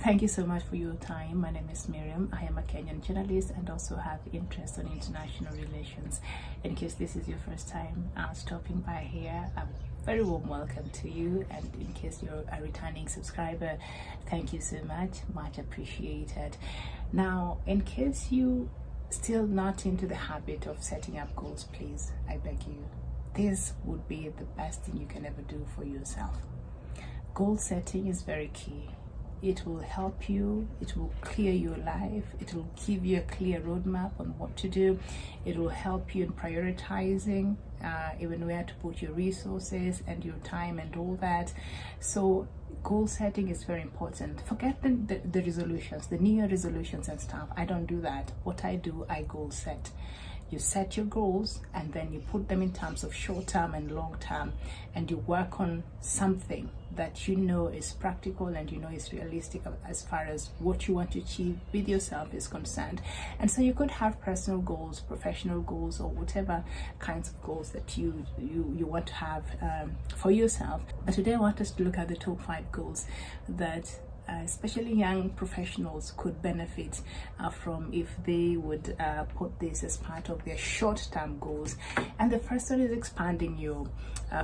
Thank you so much for your time. My name is Miriam. I am a Kenyan journalist and also have interest in international relations. In case this is your first time stopping by here, a very warm welcome to you. And in case you're a returning subscriber, thank you so much appreciated. Now, in case you still not into the habit of setting up goals, please, I beg you, this would be the best thing you can ever do for yourself. Goal setting is very key. It will help you, it will clear your life, it will give you a clear roadmap on what to do. It will help you in prioritizing, even where to put your resources and your time and all that. So goal setting is very important. Forget the resolutions, the New Year resolutions and stuff. I don't do that. What I do, I goal set. You set your goals and then you put them in terms of short term and long term, and you work on something that you know is practical and you know is realistic as far as what you want to achieve with yourself is concerned. And so you could have personal goals, professional goals, or whatever kinds of goals that you want to have for yourself. But today I want us to look at the top 5 goals that especially young professionals could benefit from if they would put this as part of their short-term goals. And the first one is expanding your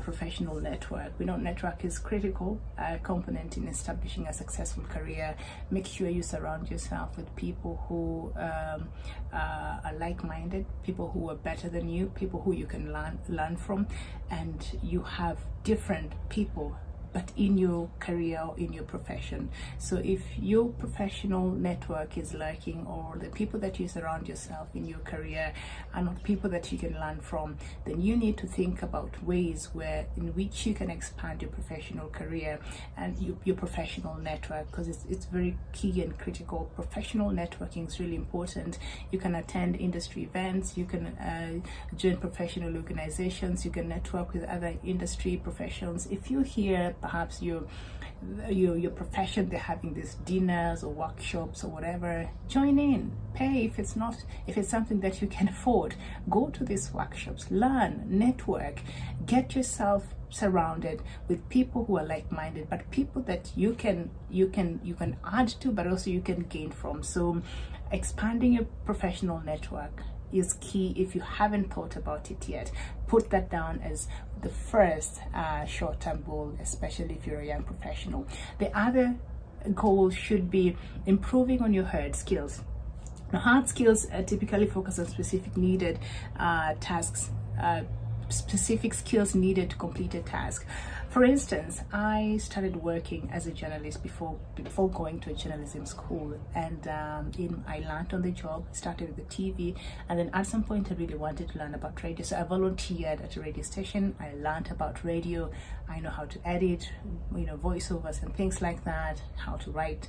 professional network. We know network is critical component in establishing a successful career. Make sure you surround yourself with people who are like-minded, people who are better than you, people who you can learn from, and you have different people but in your career or in your profession. So if your professional network is lacking, or the people that you surround yourself in your career are not people that you can learn from, then you need to think about ways in which you can expand your professional career and your professional network, because it's very key and critical. Professional networking is really important. You can attend industry events, you can join professional organizations, you can network with other industry professionals. If you hear perhaps your profession, they're having these dinners or workshops or whatever, join in, pay. If it's something that you can afford, go to these workshops, learn, network, get yourself surrounded with people who are like-minded, but people that you can add to, but also you can gain from. So expanding your professional network is key. If you haven't thought about it yet, put that down as the first short-term goal, especially if you're a young professional. The other goal should be improving on your hard skills. Now, hard skills typically focus on specific needed tasks, specific skills needed to complete a task. For instance, I started working as a journalist before going to a journalism school, and I learned on the job. Started with the TV, and then at some point I really wanted to learn about radio, so I volunteered at a radio station. I learned about radio. I know how to edit, voiceovers and things like that, how to write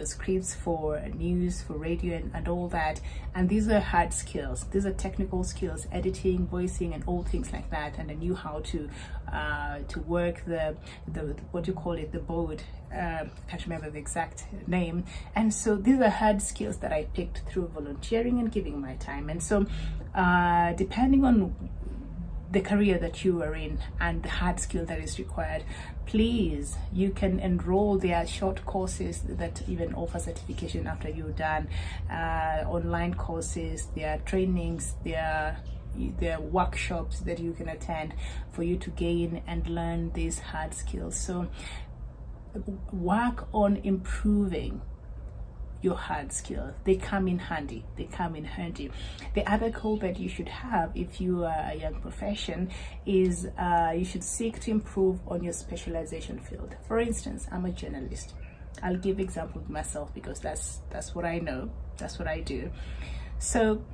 scripts for news, for radio, and all that. And these are hard skills. These are technical skills, editing, voicing, and all things like that. And I knew how to work the what do you call it, the board, can't remember the exact name. And so these are hard skills that I picked through volunteering and giving my time. And so depending on the career that you are in and the hard skill that is required, please, you can enroll. There are short courses that even offer certification after you're done, online courses, there are trainings, there are workshops that you can attend for you to gain and learn these hard skills. So work on improving your hard skills. They come in handy. The other goal that you should have if you are a young profession is you should seek to improve on your specialization field. For instance, I'm a journalist. I'll give example of myself because that's what I know, that's what I do. So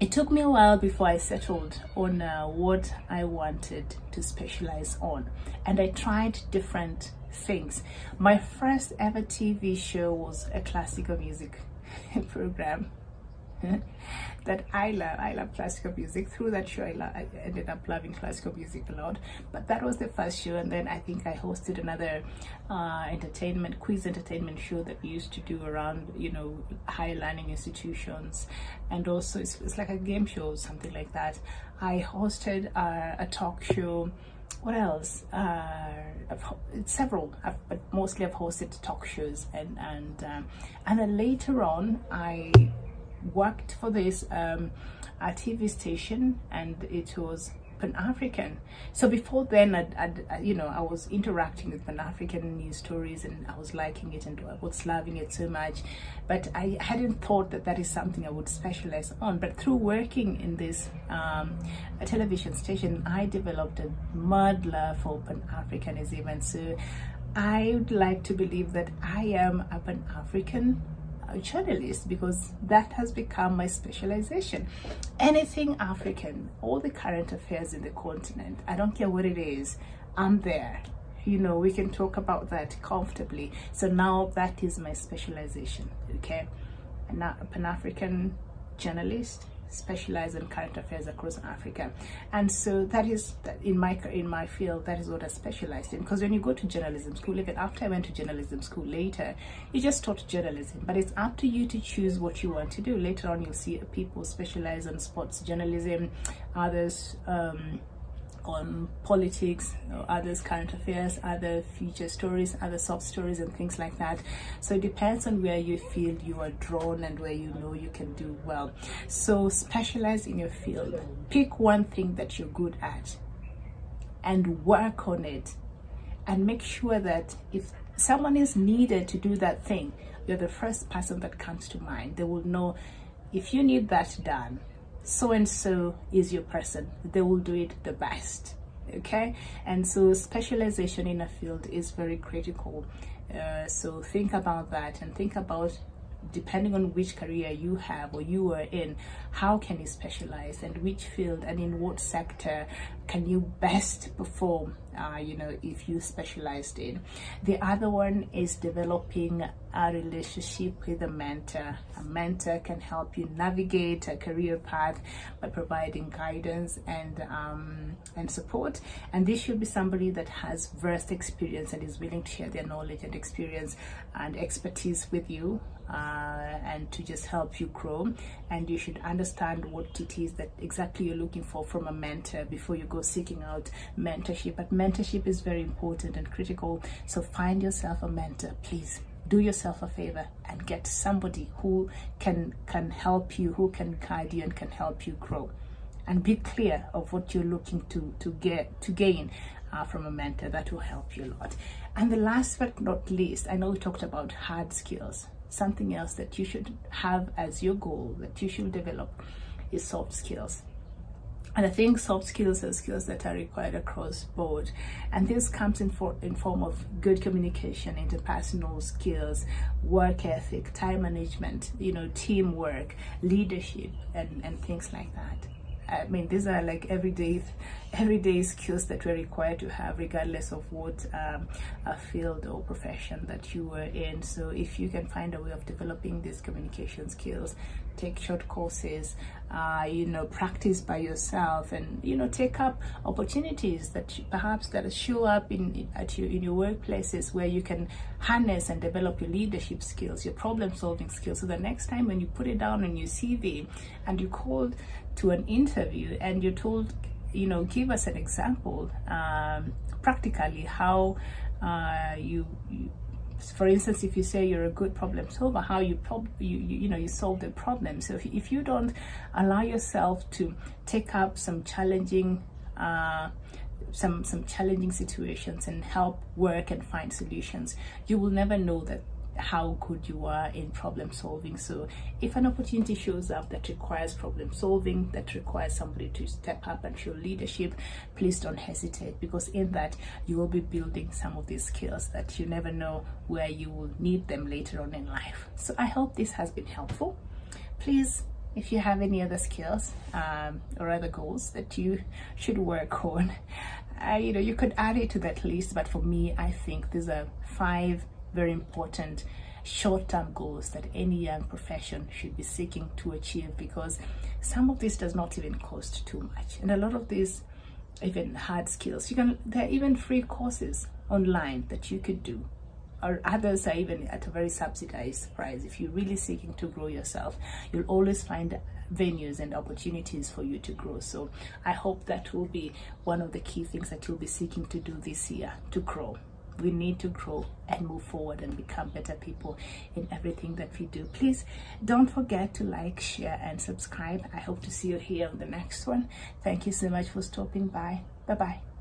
it took me a while before I settled on what I wanted to specialize on, and I tried different things. My first ever TV show was a classical music program that I love classical music. Through that show, I ended up loving classical music a lot. But that was the first show, and then I think I hosted another quiz entertainment show that we used to do around higher learning institutions, and also it's like a game show, something like that. I hosted a talk show what else? Several, but mostly I've hosted talk shows, and then later on I worked for this a TV station, and it was Pan-African. So before then, I was interacting with Pan-African news stories, and I was liking it and I was loving it so much, but I hadn't thought that that is something I would specialize on. But through working in this a television station, I developed a mad love for Pan-Africanism, and so I would like to believe that I am a Pan-African journalist, because that has become my specialization. Anything African, all the current affairs in the continent, I don't care what it is, I'm there. We can talk about that comfortably. So now that is my specialization. Okay, I'm not a Pan-African journalist, specialize in current affairs across Africa. And so that is in my field, that is what I specialized in. Because when you go to journalism school, even after I went to journalism school later, you just taught journalism, but it's up to you to choose what you want to do. Later on, you'll see people specialize in sports journalism, others on politics, others current affairs, other feature stories, other soft stories, and things like that. So it depends on where you feel you are drawn and where you know you can do well. So specialize in your field. Pick one thing that you're good at and work on it, and make sure that if someone is needed to do that thing, you're the first person that comes to mind. They will know, if you need that done, so and so is your person. They will do it the best. Okay, and so specialization in a field is very critical. So think about that, and think about, depending on which career you have or you are in, how can you specialize, and which field and in what sector can you best perform, if you specialized in. The other one is developing a relationship with a mentor. A mentor can help you navigate a career path by providing guidance and support. And this should be somebody that has vast experience and is willing to share their knowledge and experience and expertise with you, and to just help you grow. And you should understand what it is that exactly you're looking for from a mentor before you go seeking out mentorship. But mentorship is very important and critical. So find yourself a mentor, please. Do yourself a favor and get somebody who can help you, who can guide you and can help you grow. And be clear of what you're looking to gain from a mentor. That will help you a lot. And the last but not least, I know we talked about hard skills. Something else that you should have as your goal, that you should develop, is soft skills. And I think soft skills are skills that are required across board. And this comes in form of good communication, interpersonal skills, work ethic, time management, teamwork, leadership, and things like that. I mean, these are like everyday skills that we're required to have, regardless of what a field or profession that you are in. So if you can find a way of developing these communication skills, take short courses, practice by yourself, and take up opportunities that perhaps show up in your workplaces, where you can harness and develop your leadership skills, your problem solving skills, so the next time when you put it down on your CV and you're called to an interview and you're told, give us an example, practically how you for instance, if you say you're a good problem solver, how you solve the problem. So if you don't allow yourself to take up some challenging some challenging situations and help work and find solutions, you will never know how good you are in problem solving. So if an opportunity shows up that requires problem solving, that requires somebody to step up and show leadership, please don't hesitate, because in that you will be building some of these skills that you never know where you will need them later on in life. So I hope this has been helpful. Please, if you have any other skills or other goals that you should work on, you could add it to that list. But for me, I think these are 5 very important short-term goals that any young profession should be seeking to achieve, because some of this does not even cost too much, and a lot of these even hard skills, there are even free courses online that you could do, or others are even at a very subsidized price. If you're really seeking to grow yourself, you'll always find venues and opportunities for you to grow. So I hope that will be one of the key things that you'll be seeking to do this year, to grow. We need to grow and move forward and become better people in everything that we do. Please don't forget to like, share, and subscribe. I hope to see you here on the next one. Thank you so much for stopping by. Bye bye.